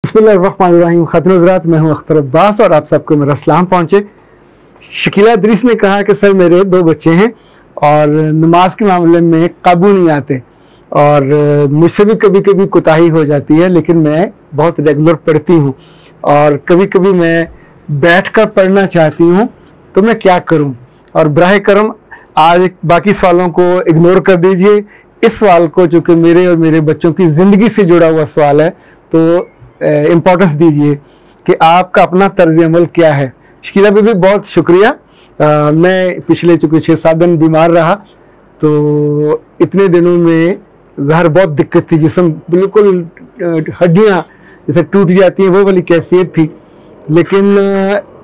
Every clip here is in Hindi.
बिस्मिल्लाहिर्रहमानिर्रहीम। ख़ातिन हज़रात, मैं हूँ अख्तर अब्बास और आप सबको मेरा सलाम पहुँचे। शकीला इदरीस ने कहा कि सर मेरे 2 बच्चे हैं और नमाज के मामले में काबू नहीं आते और मुझसे भी कभी कभी कोताही हो जाती है, लेकिन मैं बहुत रेगुलर पढ़ती हूँ और कभी कभी मैं बैठकर पढ़ना चाहती हूँ, तो मैं क्या करूँ? और बराह करम आज बाकी सवालों को इग्नोर कर दीजिए, इस सवाल को, चूँकि मेरे और मेरे बच्चों की ज़िंदगी से जुड़ा हुआ सवाल है, तो इम्पोर्टेंस दीजिए कि आपका अपना तर्ज अमल क्या है। शकीला बीबी बहुत शुक्रिया। मैं पिछले चूँकि 6-7 दिन बीमार रहा, तो इतने दिनों में ज़ाहिर बहुत दिक्कत थी, जिस्म बिल्कुल हड्डियाँ जैसे टूट जाती हैं वो वाली कैफियत थी, लेकिन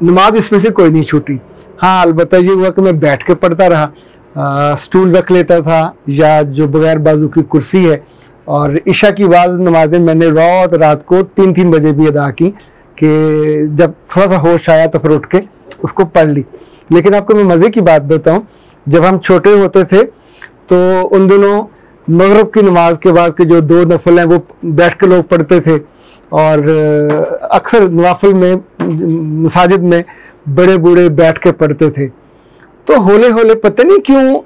नमाज इसमें से कोई नहीं छूटी। हाँ, अलबत्ता ये हुआ कि मैं बैठ के पढ़ता रहा, स्टूल रख लेता था या जो बगैर बाजू की कुर्सी है, और इशा की बाद नमाज़ें मैंने रात को 3-3 बजे भी अदा की कि जब थोड़ा सा होश आया तो फिर उठ के उसको पढ़ ली। लेकिन आपको मैं मज़े की बात बताऊं, जब हम छोटे होते थे तो उन दिनों मगरिब की नमाज के बाद के जो 2 नफल हैं वो बैठ के लोग पढ़ते थे, और अक्सर नवाफिल में मसाजिद में बड़े बूढ़े बैठ के पढ़ते थे। तो हौले हौले पता नहीं क्यों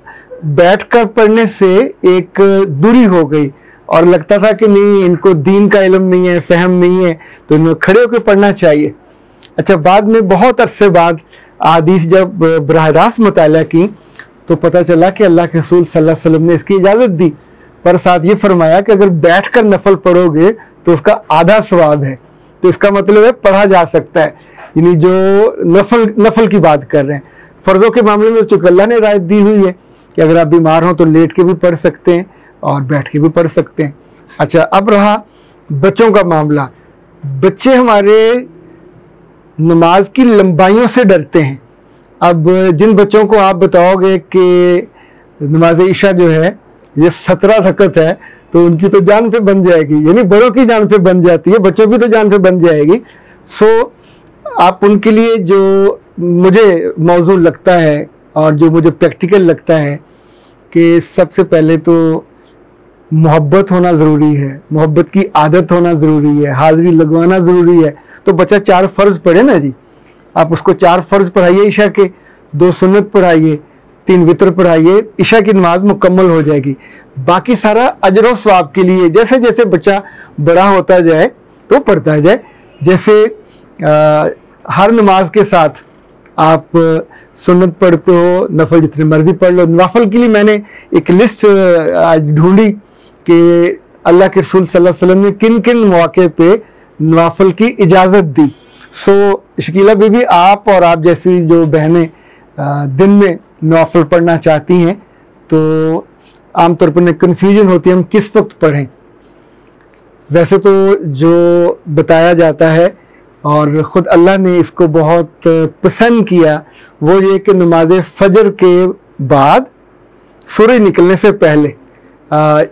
बैठकर पढ़ने से एक दूरी हो गई और लगता था कि नहीं, इनको दीन का इल्म नहीं है, फहम नहीं है, तो इनको खड़े होकर पढ़ना चाहिए। अच्छा, बाद में बहुत अरसे बाद हदीस जब बराह रास्त मुताला की तो पता चला कि अल्लाह के रसूल सल्लल्लाहु अलैहि वसल्लम ने इसकी इजाज़त दी, पर साथ ये फरमाया कि अगर बैठकर नफल पढ़ोगे तो उसका आधा सवाब है। तो इसका मतलब है पढ़ा जा सकता है, यानी जो नफल की बात कर रहे हैं। फ़र्ज़ों के मामले में चूँकि अल्लाह ने रायत दी हुई है कि अगर आप बीमार हों तो लेट के भी पढ़ सकते हैं और बैठ के भी पढ़ सकते हैं। अच्छा, अब रहा बच्चों का मामला। बच्चे हमारे नमाज की लंबाइयों से डरते हैं। अब जिन बच्चों को आप बताओगे कि नमाज इशा जो है ये 17 रकत है, तो उनकी तो जान पे बन जाएगी, यानी बड़ों की जान पे बन जाती है, बच्चों की तो जान पे बन जाएगी। सो आप उनके लिए जो मुझे मौजू लगता है और जो मुझे प्रैक्टिकल लगता है कि सबसे पहले तो मोहब्बत होना ज़रूरी है, मोहब्बत की आदत होना ज़रूरी है, हाज़िरी लगवाना ज़रूरी है। तो बच्चा 4 फ़र्ज़ पढ़े ना जी, आप उसको 4 फ़र्ज़ पढ़ाइए इशा के, 2 सुन्नत पढ़ाइए, 3 वितर पढ़ाइए, इशा की नमाज मुकम्मल हो जाएगी। बाकी सारा अजर व सवाब के लिए जैसे जैसे बच्चा बड़ा होता जाए तो पढ़ता जाए। जैसे हर नमाज के साथ आप सुन्नत पढ़ते हो, नफल जितने मर्जी पढ़ लो। नवाफल के लिए मैंने एक लिस्ट आज ढूंढी कि अल्लाह के रसूल सल्लल्लाहु अलैहि वसल्लम ने किन किन मौके पे नवाफल की इजाज़त दी। सो शकीला बीबी, आप और आप जैसी जो बहनें दिन में नवाफल पढ़ना चाहती हैं, तो आमतौर पर कन्फ्यूजन होती है हम किस वक्त पढ़ें। वैसे तो जो बताया जाता है और ख़ुद अल्लाह ने इसको बहुत पसंद किया वो ये कि नमाज फजर के बाद सूरज निकलने से पहले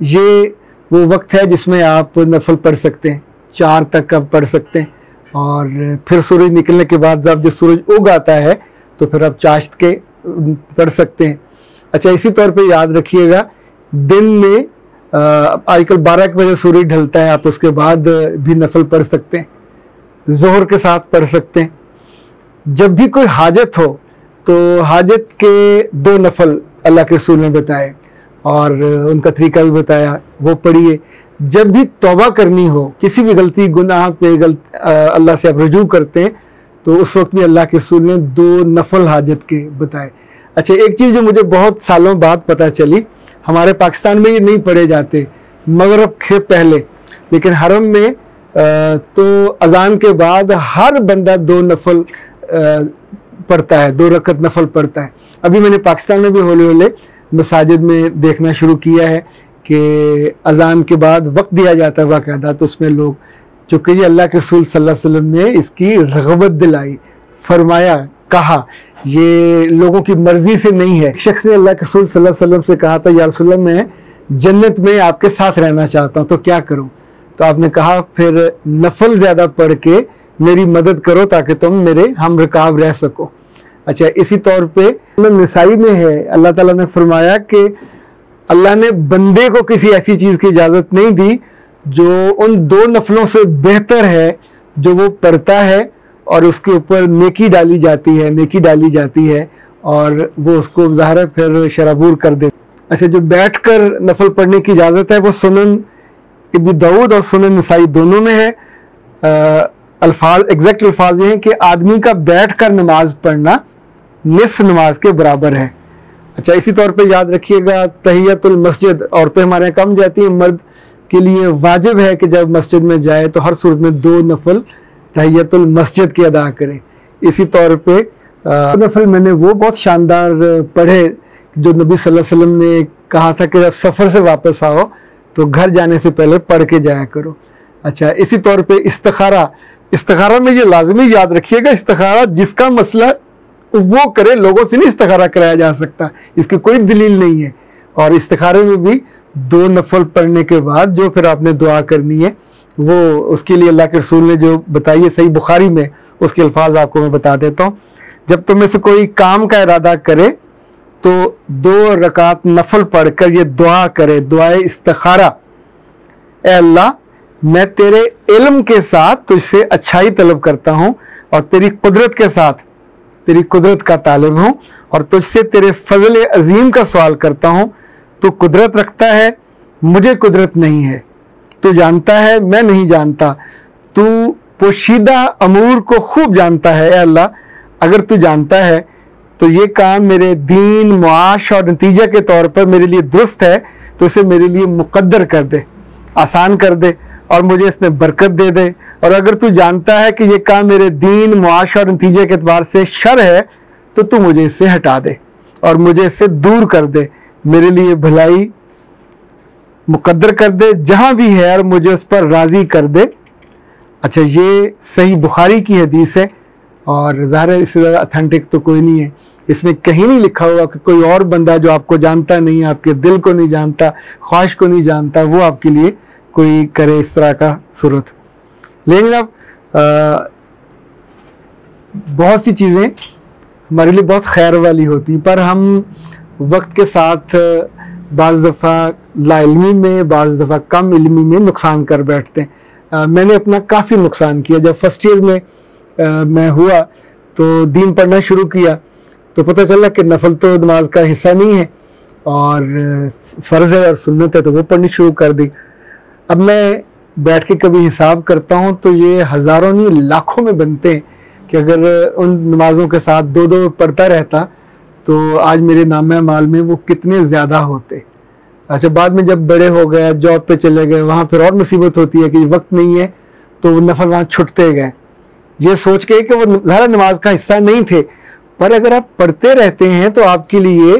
ये वो वक्त है जिसमें आप नफल पढ़ सकते हैं, 4 तक आप पढ़ सकते हैं, और फिर सूरज निकलने के बाद जब सूरज उग आता है तो फिर आप चाश्त के पढ़ सकते हैं। अच्छा, इसी तौर पे याद रखिएगा, दिन में आजकल 12 बजे सूरज ढलता है, आप उसके बाद भी नफल पढ़ सकते हैं, ज़ोहर के साथ पढ़ सकते हैं। जब भी कोई हाजत हो तो हाजत के 2 नफल अल्लाह के रसूल ने बताए और उनका तरीका भी बताया, वो पढ़िए। जब भी तौबा करनी हो, किसी भी गलती गुनाह पे अल्लाह से आप रुजू करते हैं, तो उस वक्त भी अल्लाह के रसूल ने 2 नफल हाजत के बताए। अच्छा, एक चीज़ जो मुझे बहुत सालों बाद पता चली, हमारे पाकिस्तान में ये नहीं पढ़े जाते मगरिब के पहले, लेकिन हरम में तो अजान के बाद हर बंदा 2 नफल पढ़ता है, 2 रकत नफल पढ़ता है। अभी मैंने पाकिस्तान में भी हौले हौले मसाजिद में देखना शुरू किया है कि अजान के बाद वक्त दिया जाता है बाकायदा, तो उसमें लोग, चूँकि ये अल्लाह के रसूल सल्लल्लाहु अलैहि वसल्लम ने इसकी रग़बत दिलाई, फरमाया, कहा, ये लोगों की मर्जी से नहीं है। शख्स ने अल्लाह के रसूल सल्लल्लाहु अलैहि वसल्लम से कहा था, या रसूल अल्लाह, मैं जन्नत में आपके साथ रहना चाहता हूँ, तो क्या करूँ? तो आपने कहा, फिर नफल ज़्यादा पढ़ के मेरी मदद करो ताकि तुम मेरे हम रकाब रह सको। अच्छा, इसी तौर पे नसाई में है, अल्लाह ताला ने फरमाया कि अल्लाह ने बंदे को किसी ऐसी चीज़ की इजाज़त नहीं दी जो उन 2 नफलों से बेहतर है जो वो पढ़ता है और उसके ऊपर नेकी डाली जाती है और वो उसको ज़ाहिर है फिर शराबूर कर दे। अच्छा, जो बैठकर नफल पढ़ने की इजाज़त है वो सुनन इब्न दाऊद और सुनन नसाई दोनों में है। एग्जैक्ट अल्फाज ये हैं कि आदमी का बैठकर नमाज पढ़ना निस्फ नमाज के बराबर है। अच्छा, इसी तौर पे याद रखिएगा तहियतुल मस्जिद औरतें हमारे यहाँ कम जाती हैं, मर्द के लिए वाजिब है कि जब मस्जिद में जाए तो हर सूरत में 2 नफल तहियतुल मस्जिद की अदा करें। इसी तौर पे नफल मैंने वो बहुत शानदार पढ़े जो नबी सल्लल्लाहु अलैहि वसल्लम ने कहा था कि जब सफ़र से वापस आओ तो घर जाने से पहले पढ़ के जाया करो। अच्छा, इसी तौर पे इस्तिखारा में ये लाजमी याद रखिएगा, इस्तिखारा जिसका मसला वो करे, लोगों से नहीं इस्तिखारा कराया जा सकता, इसकी कोई दलील नहीं है। और इस्तिखारे में भी 2 नफल पढ़ने के बाद जो फिर आपने दुआ करनी है वो उसके लिए अल्लाह के रसूल ने जो बताई है सही बुखारी में, उसके अल्फाज आपको मैं बता देता हूँ। जब तुम में से कोई काम का इरादा करे तो 2 रकात नफल पढ़कर ये दुआ करे, दुआए इस्तिखारा, ए अल्लाह मैं तेरे इल्म के साथ तुझसे अच्छाई तलब करता हूँ और तेरी कुदरत के साथ तेरी कुदरत का तालिब हूँ और तुझसे तेरे फजल अजीम का सवाल करता हूँ। तू कुदरत रखता है, मुझे कुदरत नहीं है, तू जानता है, मैं नहीं जानता, तू पोशीदा अमूर को खूब जानता है। ए अल्लाह, अगर तू जानता है तो ये काम मेरे दीन, मुआश और नतीजे के तौर पर मेरे लिए दुरुस्त है तो इसे मेरे लिए मुकद्दर कर दे, आसान कर दे और मुझे इसमें बरकत दे दे। और अगर तू जानता है कि ये काम मेरे दीन, मुआश और नतीजे के एतबार से शर है तो तू मुझे इससे हटा दे और मुझे इससे दूर कर दे, मेरे लिए भलाई मुकद्दर कर दे जहाँ भी है और मुझे उस पर राज़ी कर दे। अच्छा, ये सही बुखारी की हदीस है और ज़ाहिर है इससे ज़्यादा अथेंटिक तो कोई नहीं है। इसमें कहीं नहीं लिखा हुआ कि कोई और बंदा जो आपको जानता नहीं, आपके दिल को नहीं जानता, ख्वाहिश को नहीं जानता, वो आपके लिए कोई करे इस तरह का सूरत। लेकिन अब बहुत सी चीज़ें हमारे लिए बहुत खैर वाली होती, पर हम वक्त के साथ बाज़ दफ़ा लाइल्मी में, बाज़ दफ़ा कम इल्मी में नुकसान कर बैठते हैं। मैंने अपना काफ़ी नुकसान किया। जब फर्स्ट ईयर में मैं हुआ तो दीन पढ़ना शुरू किया तो पता चला कि नफल तो नमाज का हिस्सा नहीं है और फ़र्ज़ है और सुन्नत है, तो वो पढ़नी शुरू कर दी। अब मैं बैठ के कभी हिसाब करता हूँ तो ये हज़ारों नहीं लाखों में बनते हैं कि अगर उन नमाज़ों के साथ 2-2 पढ़ता रहता तो आज मेरे नामे माल में वो कितने ज़्यादा होते। अच्छा, बाद में जब बड़े हो गए, जॉब पे चले गए, वहाँ फिर और मुसीबत होती है कि वक्त नहीं है तो वो नफल वहाँ छुटते गए, ये सोच के कि वो ज़्यादा नमाज का हिस्सा नहीं थे। पर अगर आप पढ़ते रहते हैं तो आपके लिए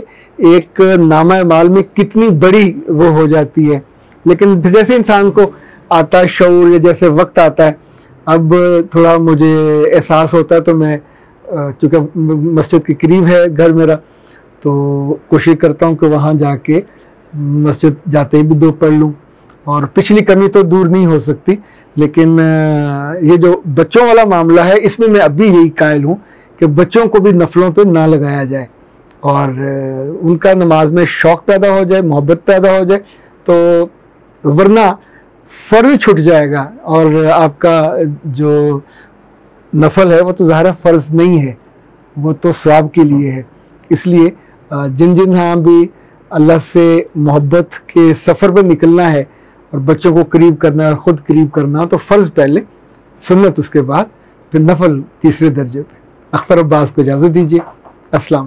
एक नामा माल में कितनी बड़ी वो हो जाती है। लेकिन जैसे इंसान को आता है शऊर, या जैसे वक्त आता है, अब थोड़ा मुझे एहसास होता है तो मैं चूँकि मस्जिद के करीब है घर मेरा, तो कोशिश करता हूँ कि वहाँ जाके मस्जिद जाते ही भी 2 पढ़ लूँ। और पिछली कमी तो दूर नहीं हो सकती, लेकिन ये जो बच्चों वाला मामला है इसमें मैं अभी यही कायल हूँ कि बच्चों को भी नफलों पे ना लगाया जाए और उनका नमाज में शौक़ पैदा हो जाए, मोहब्बत पैदा हो जाए, तो वरना फ़र्ज छूट जाएगा और आपका जो नफल है वो तो ज़ाहिर फ़र्ज नहीं है, वो तो सवाब के लिए है। इसलिए जिन जिन हाँ भी अल्लाह से मोहब्बत के सफ़र पर निकलना है और बच्चों को करीब करना है और ख़ुद करीब करना, तो फ़र्ज़ पहले, सुन्नत उसके बाद, फिर नफल तीसरे दर्जे पे। अख्तर अब्बास को इजाज़त दीजिए। अस्सलाम।